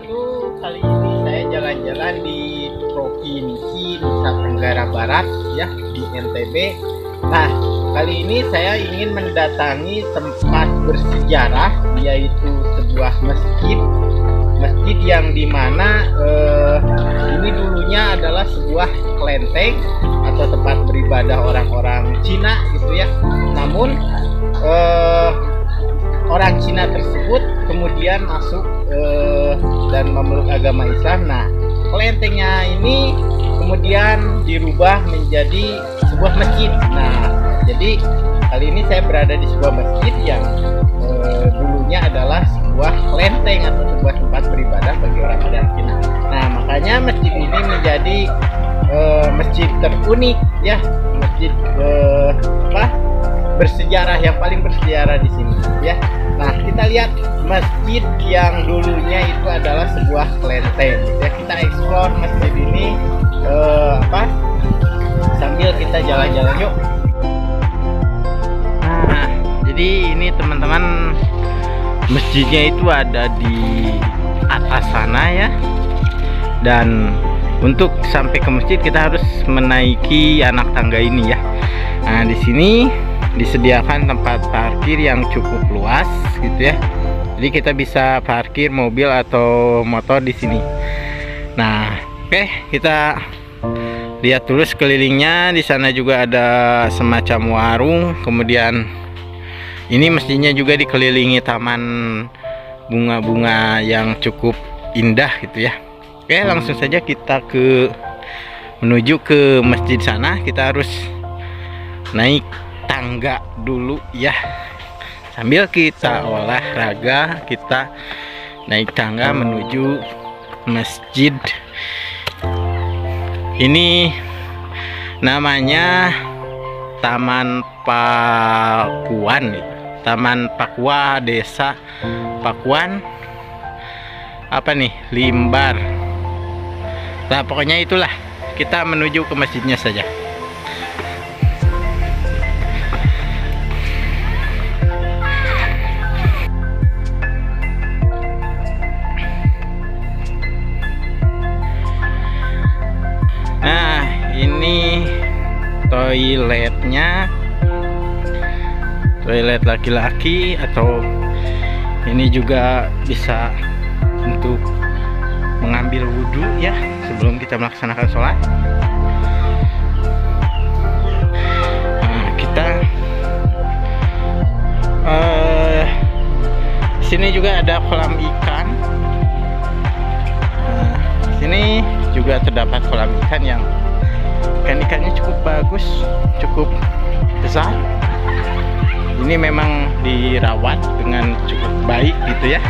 wabarakatuh. Kali ini saya jalan-jalan di Provinsi Nusa Tenggara Barat ya, di NTB. Nah, kali ini saya ingin mendatangi tempat bersejarah, yaitu sebuah masjid yang dimana ini dulunya adalah sebuah kelenteng atau tempat beribadah orang-orang Cina gitu ya. Namun orang Cina tersebut kemudian masuk dan memeluk agama Islam. Nah, kelentengnya ini kemudian dirubah menjadi sebuah masjid. Nah, jadi kali ini saya berada di sebuah masjid yang dulunya adalah sebuah kelenteng atau sebuah tempat beribadah bagi orang Cina. Nah, makanya masjid ini menjadi masjid terunik ya, masjid bersejarah, yang paling bersejarah di sini ya. Nah, kita lihat masjid yang dulunya itu adalah sebuah kelenteng ya. Kita eksplor masjid ini sambil kita jalan-jalan yuk. Nah, jadi ini teman-teman, masjidnya itu ada di atas sana ya. Dan untuk sampai ke masjid kita harus menaiki anak tangga ini ya. Nah, di sini disediakan tempat parkir yang cukup luas gitu ya. Jadi kita bisa parkir mobil atau motor di sini. Nah, oke, kita lihat dulu sekelilingnya. Di sana juga ada semacam warung. Kemudian ini masjidnya juga dikelilingi taman bunga-bunga yang cukup indah gitu ya. Oke, langsung saja kita menuju ke masjid sana. Kita harus naik tangga dulu ya, sambil kita olahraga kita naik tangga menuju masjid. Ini namanya Taman Pakuan, Taman Pakua, Desa Pakuan Limbar. Nah, pokoknya itulah, kita menuju ke masjidnya saja. Nah, ini toiletnya, toilet laki-laki, atau ini juga bisa untuk mengambil wudhu ya sebelum kita melaksanakan sholat. Nah, kita sini juga ada kolam ikan. Nah, sini juga terdapat kolam ikan yang ikan-ikannya cukup bagus, cukup besar. Ini memang dirawat dengan cukup baik gitu ya.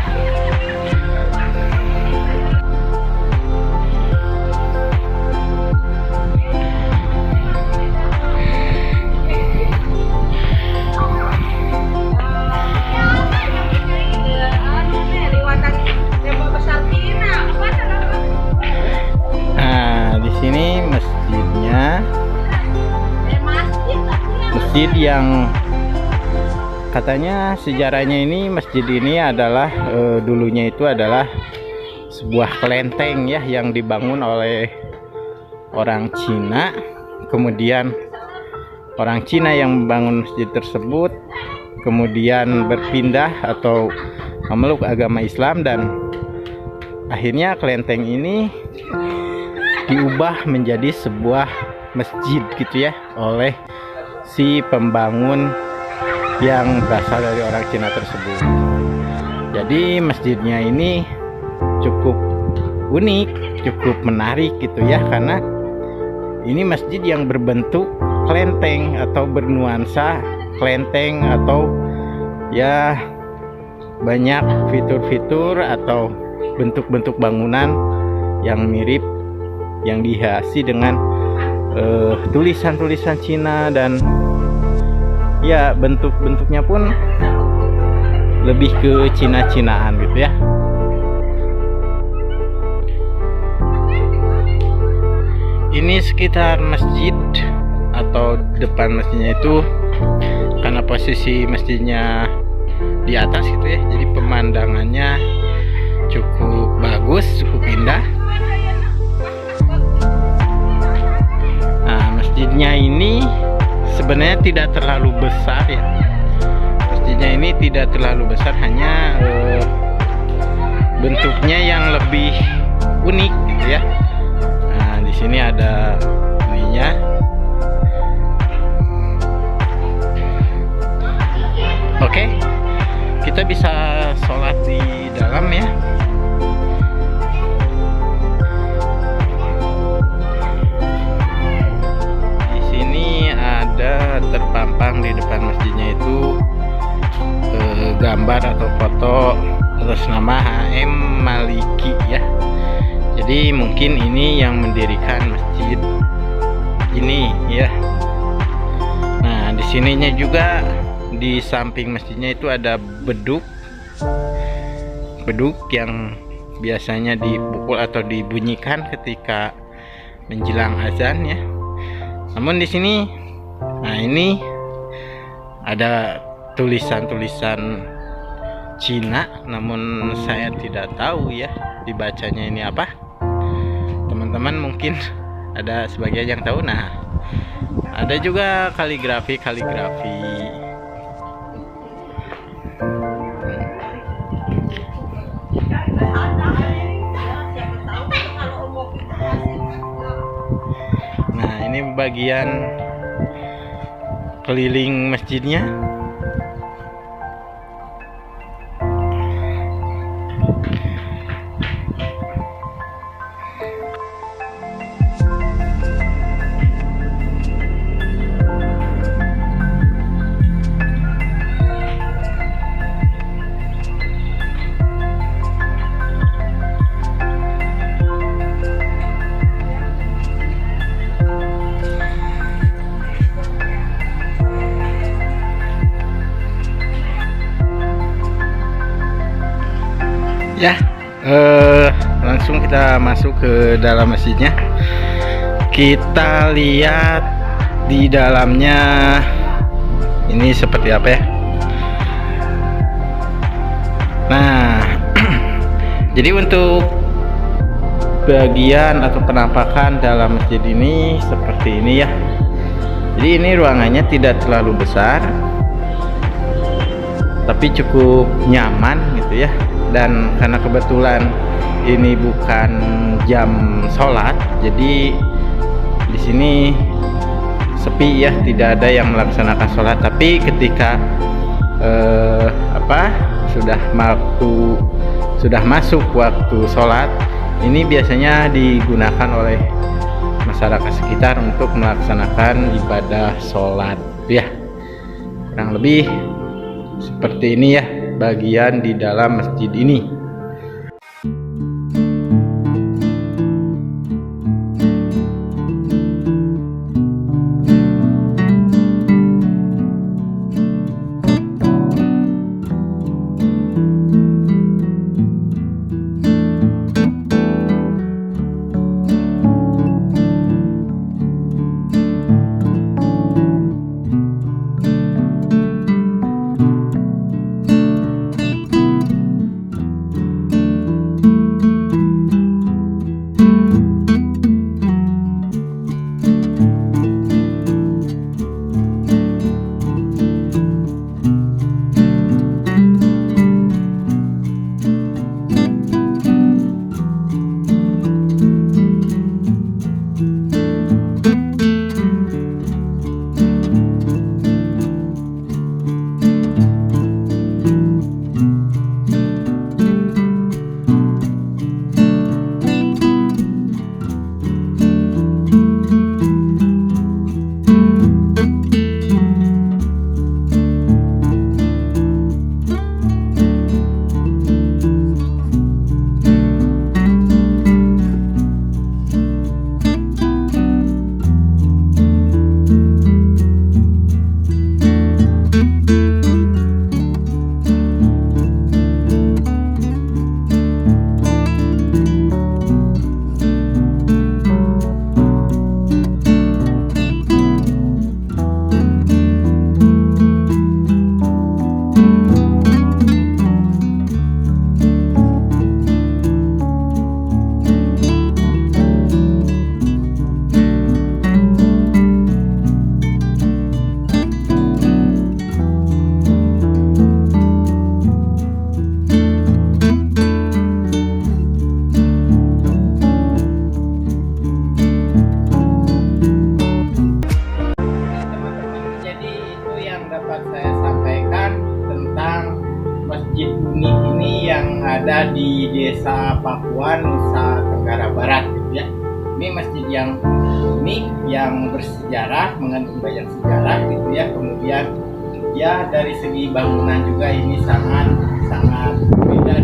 Masjid yang katanya sejarahnya ini, masjid ini adalah dulunya itu adalah sebuah kelenteng ya, yang dibangun oleh orang Cina. Kemudian orang Cina yang membangun masjid tersebut kemudian berpindah atau memeluk agama Islam, dan akhirnya kelenteng ini diubah menjadi sebuah masjid gitu ya oleh si pembangun yang berasal dari orang Cina tersebut. Jadi masjidnya ini cukup unik, cukup menarik gitu ya, karena ini masjid yang berbentuk kelenteng atau bernuansa kelenteng, atau ya banyak fitur-fitur atau bentuk-bentuk bangunan yang mirip, yang dihiasi dengan tulisan-tulisan Cina, dan ya bentuk-bentuknya pun lebih ke Cina-Cinaan gitu ya. Ini sekitar masjid atau depan masjidnya itu, karena posisi masjidnya di atas gitu ya, jadi pemandangannya cukup bagus tidak terlalu besar ya. Masjidnya ini tidak terlalu besar, hanya bentuknya yang lebih unik gitu ya. Nah, di sini ada ininya. Oke, kita bisa sholat di dalam ya. Di sini ada terpampang di depan masjidnya itu gambar atau foto atas nama HM Maliki ya. Jadi mungkin ini yang mendirikan masjid ini ya. Nah, di sininya juga di samping masjidnya itu ada beduk yang biasanya dipukul atau dibunyikan ketika menjelang azan ya. Namun di sini, nah ini ada tulisan-tulisan Cina, namun saya tidak tahu ya dibacanya ini apa. Teman-teman mungkin ada sebagian yang tahu. Nah, ada juga kaligrafi. Nah, ini bagian keliling masjidnya. Ya, langsung kita masuk ke dalam masjidnya. Kita lihat di dalamnya ini seperti apa ya. Nah, jadi untuk bagian atau penampakan dalam masjid ini seperti ini ya. Jadi ini ruangannya tidak terlalu besar, tapi cukup nyaman gitu ya. Dan karena kebetulan ini bukan jam sholat, jadi di sini sepi ya, tidak ada yang melaksanakan sholat. Tapi ketika sudah masuk waktu sholat, ini biasanya digunakan oleh masyarakat sekitar untuk melaksanakan ibadah sholat ya. Kurang lebih seperti ini ya bagian di dalam masjid ini. Pakuan, Nusa Tenggara Barat gitu ya. Ini masjid yang unik, yang bersejarah, mengandung banyak sejarah gitu ya. Kemudian ya dari segi bangunan juga ini sangat sangat beda